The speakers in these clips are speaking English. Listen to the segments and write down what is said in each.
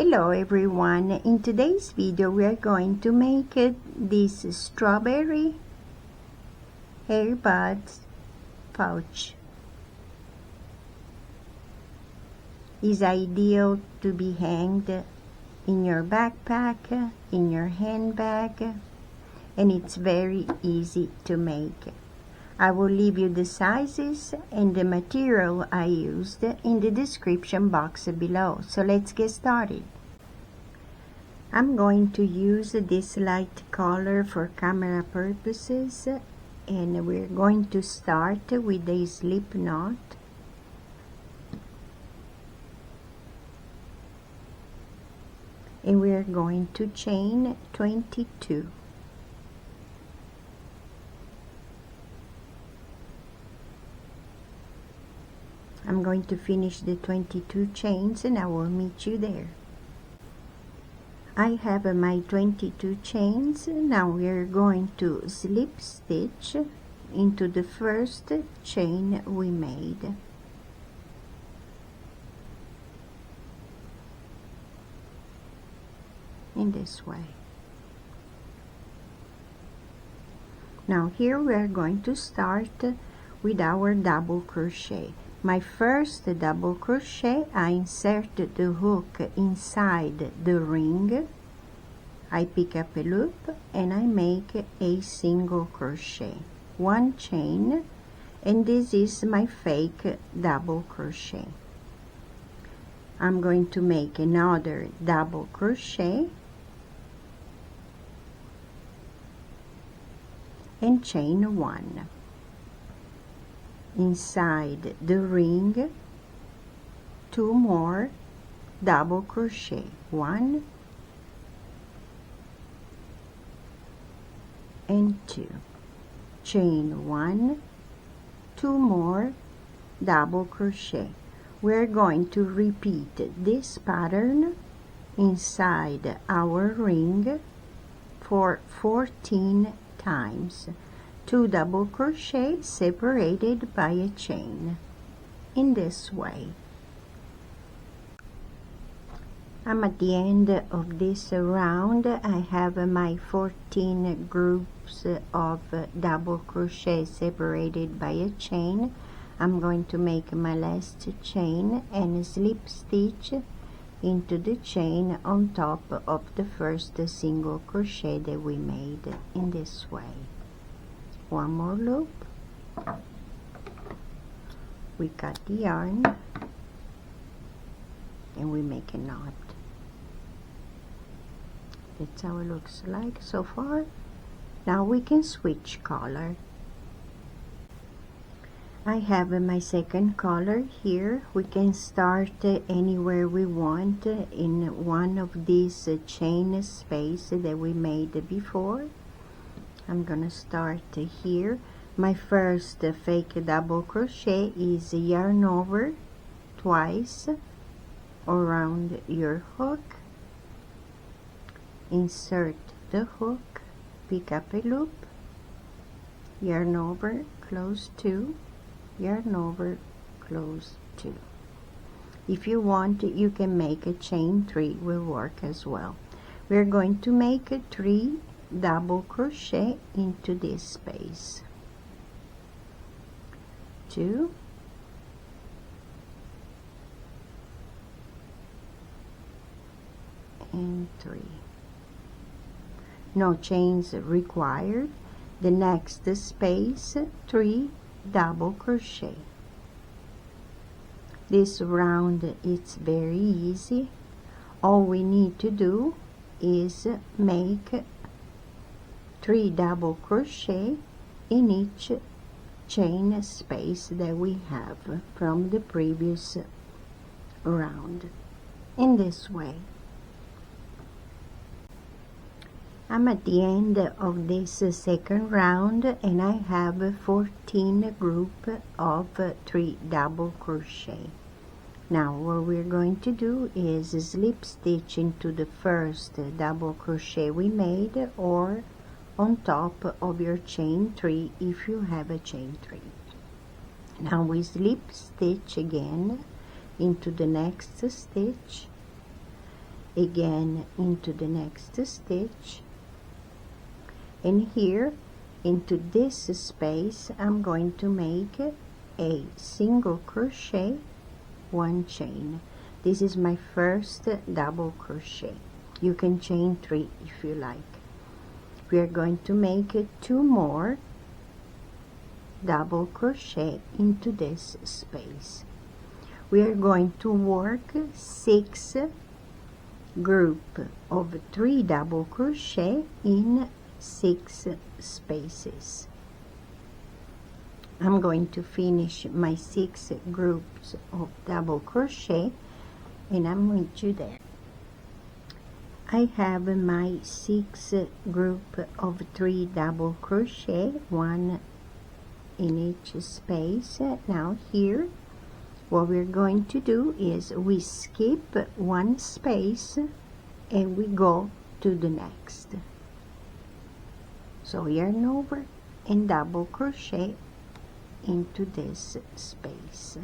Hello everyone, in today's video we are going to make this strawberry earbuds pouch. Is ideal to be hanged in your backpack, in your handbag, and it's very easy to make. I will leave you the sizes and the material I used in the description box below. So let's get started. I'm going to use this light color for camera purposes, and we're going to start with a slip knot. And we're going to chain 22. I'm going to finish the 22 chains and I will meet you there. I have my 22 chains. Now we're going to slip stitch into the first chain we made. In this way. Now here we are going to start with our double crochet. My first double crochet, I insert the hook inside the ring, I pick up a loop and I make a single crochet, one chain, and this is my fake double crochet. I'm going to make another double crochet and chain one. Inside the ring, two more double crochet, one and two, chain one, two more double crochet. We're going to repeat this pattern inside our ring for 14 times. 2 double crochet separated by a chain, in this way. I'm at the end of this round. I have my 14 groups of double crochet separated by a chain. I'm going to make my last chain and slip stitch into the chain on top of the first single crochet that we made, in this way. One more loop, we cut the yarn and we make a knot. That's how it looks like so far. Now we can switch color. I have my second color here. We can start anywhere we want in one of these chain space that we made before. I'm gonna start here. My first fake double crochet is yarn over twice around your hook, insert the hook, pick up a loop, yarn over, close 2, yarn over, close 2. If you want, you can make a chain 3, will work as well. We're going to make 3 double crochet into this space, 2, and 3. No chains required. The next space, 3 double crochet. This round it's very easy. All we need to do is make 3 double crochet in each chain space that we have from the previous round, in this way. I'm at the end of this second round and I have 14 group of 3 double crochet. Now what we're going to do is slip stitch into the first double crochet we made, or on top of your chain 3 if you have a chain 3. Now we slip stitch again into the next stitch again into the next stitch, and here into this space I'm going to make a single crochet, 1 chain. This is my first double crochet. You can chain 3 if you like. We are going to make 2 more double crochet into this space. We are going to work 6 group of 3 double crochet in 6 spaces. I'm going to finish my 6 groups of double crochet and I'm with you there. I have my 6 group of 3 double crochet, 1 in each space. Now here what we're going to do is we skip 1 space and we go to the next. So yarn over and double crochet into this space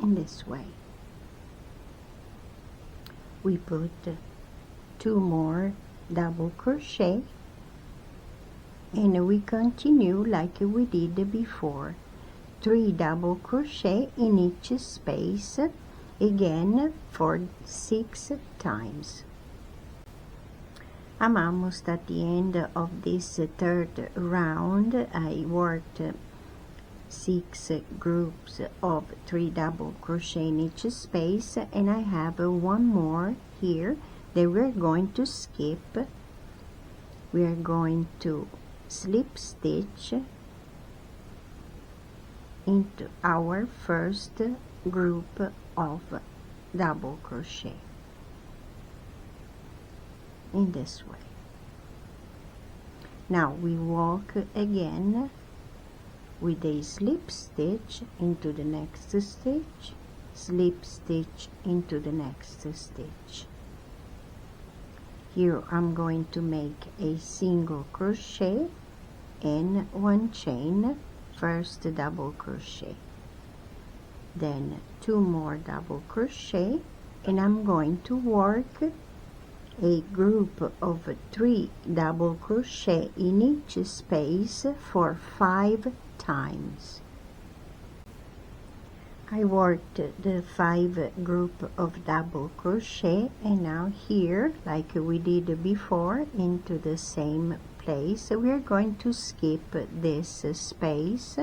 in this way. We put 2 more double crochet and we continue like we did before. 3 double crochet in each space, again for 6 times. I'm almost at the end of this 3rd round. I worked 6 groups of 3 double crochet in each space, and I have 1 more here that we're going to skip. We are going to slip stitch into our first group of double crochet in this way. Now we walk again with a slip stitch into the next stitch, slip stitch into the next stitch. Here I'm going to make a single crochet and 1 chain, first double crochet, then 2 more double crochet, and I'm going to work a group of 3 double crochet in each space for 5 times. I worked the 5 group of double crochet, and now here, like we did before, into the same place we are going to skip this space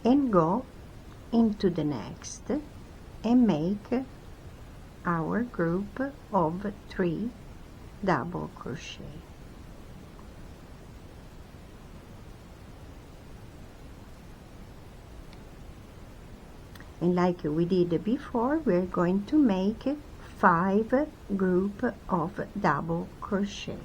and go into the next and make our group of 3 double crochet. And like we did before, we're going to make 5 group of double crochet.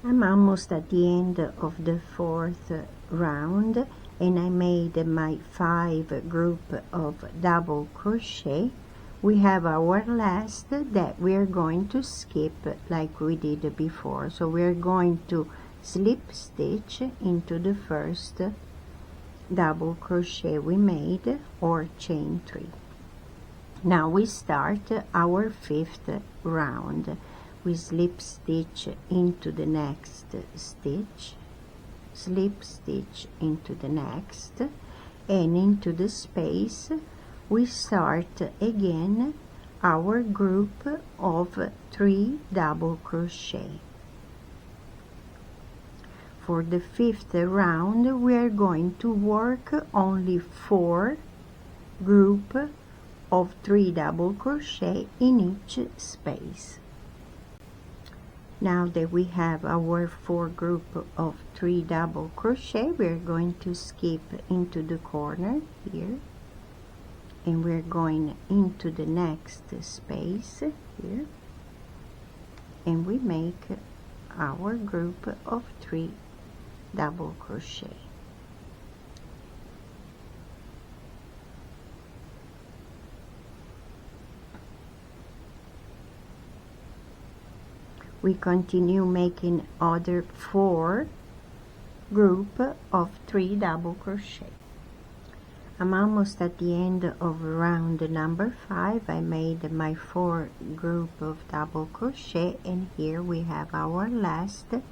I'm almost at the end of the 4th round, and I made my 5 group of double crochet. We have our last that we're going to skip like we did before. So we're going to slip stitch into the first double crochet we made, or chain 3. Now we start our 5th round. We slip stitch into the next stitch, slip stitch into the next, and into the space we start again our group of 3 double crochet. For the 5th round we are going to work only 4 group of 3 double crochet in each space. Now that we have our 4 group of 3 double crochet, we're going to skip into the corner here, and we're going into the next space here, and we make our group of 3 double crochet. We continue making other 4 group of 3 double crochet. I'm almost at the end of round number 5. I made my 4 group of double crochet, and here we have our last that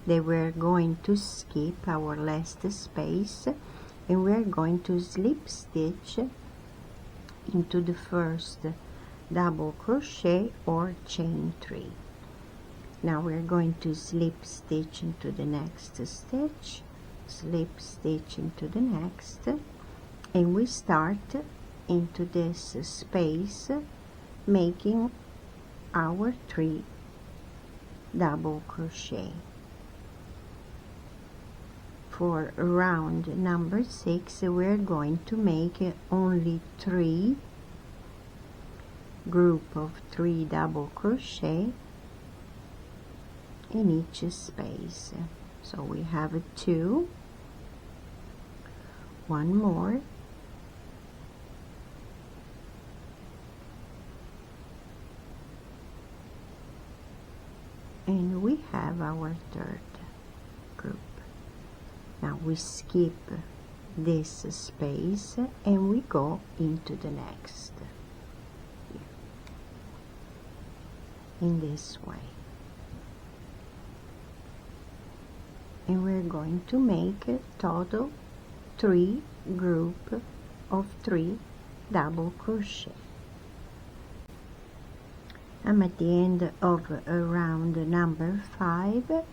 we're going to skip our last space, and we're going to slip stitch into the first double crochet or chain 3. Now we're going to slip stitch into the next stitch, slip stitch into the next, and we start into this space making our 3 double crochet. For round number 6 we're going to make only 3 group of 3 double crochet in each space. So we have 2, 1 more, and we have our 3rd group. Now we skip this space and we go into the next here, in this way, and we're going to make a total 3 group of 3 double crochet. I'm at the end of round number 5.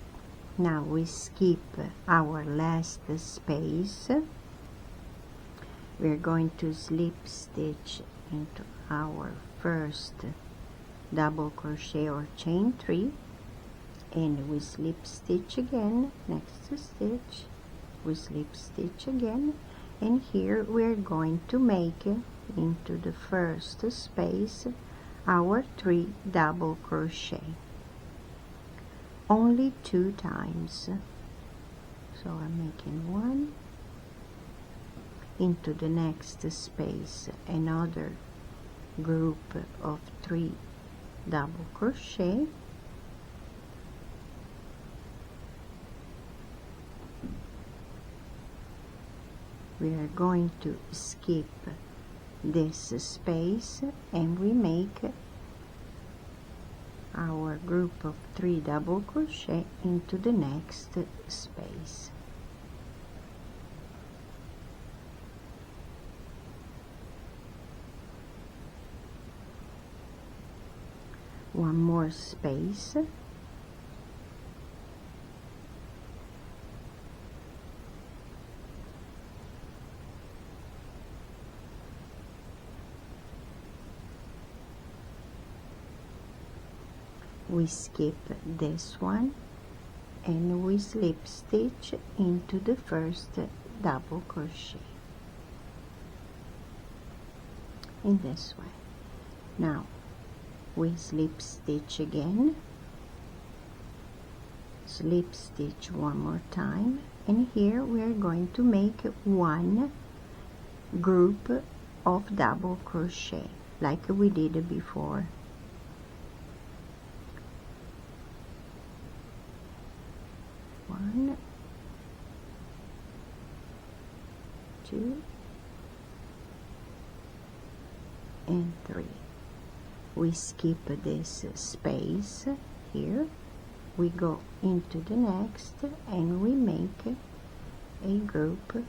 Now we skip our last space. We're going to slip stitch into our first double crochet or chain 3, and we slip stitch again, next stitch, we slip stitch again, and here we're going to make into the first space our 3 double crochet, only 2 times. So I'm making 1, into the next space another group of 3 double crochet, we are going to skip this space and we make our group of 3 double crochet into the next space. One more space, we skip this one and we slip stitch into the first double crochet in this way. Now we slip stitch again, slip stitch one more time, and here we are going to make 1 group of double crochet like we did before. One, 2, and 3. We skip this space here, we go into the next and we make a group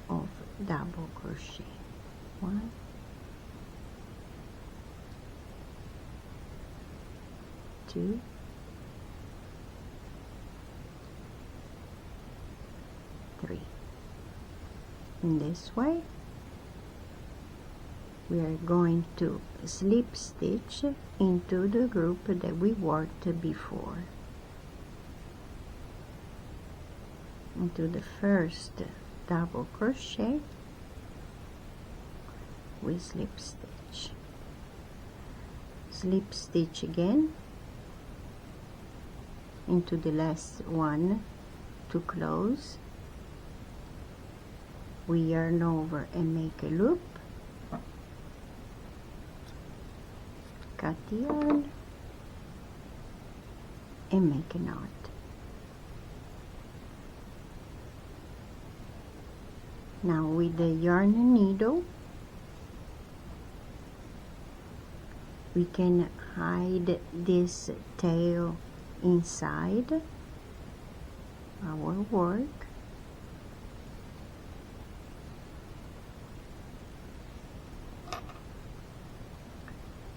of double crochet. 1, 2, 3. In this way we are going to slip stitch into the group that we worked before, into the first double crochet, we slip stitch, slip stitch again into the last one to close, we yarn over and make a loop, cut the yarn and make a knot. Now with the yarn needle, we can hide this tail inside our work.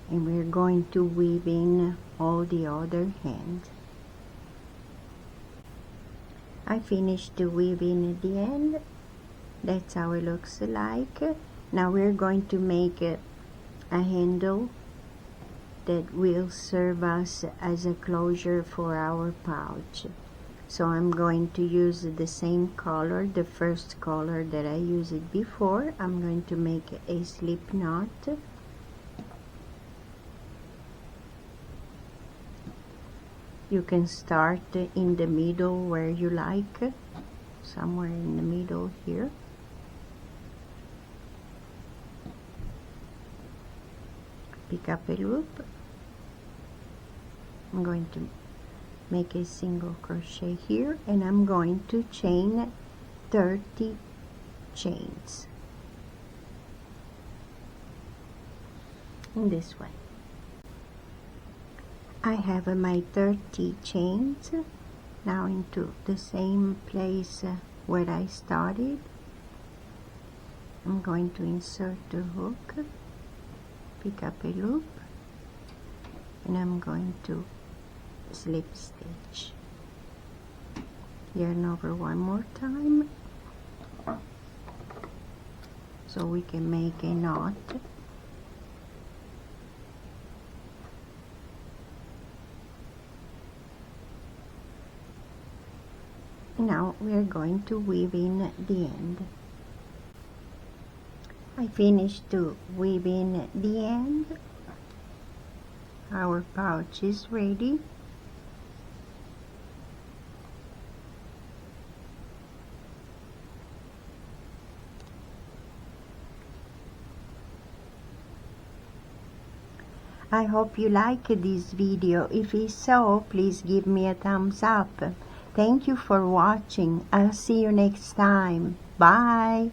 And we're going to weave in all the other hand. I finished the weaving at the end. That's how it looks like. Now we're going to make a handle that will serve us as a closure for our pouch. So I'm going to use the same color, the first color that I used before. I'm going to make a slip knot. You can start in the middle where you like, somewhere in the middle here. Pick up a loop. I'm going to make a single crochet here, and I'm going to chain 30 chains in this way. I have my 30 chains now into the same place where I started. I'm going to insert the hook, pick up a loop, and I'm going to slip stitch. Yarn over one more time so we can make a knot. Now we are going to weave in the end. I finished to weave in the end. Our pouch is ready. I hope you like this video. If it's so, please give me a thumbs up. Thank you for watching. I'll see you next time. Bye.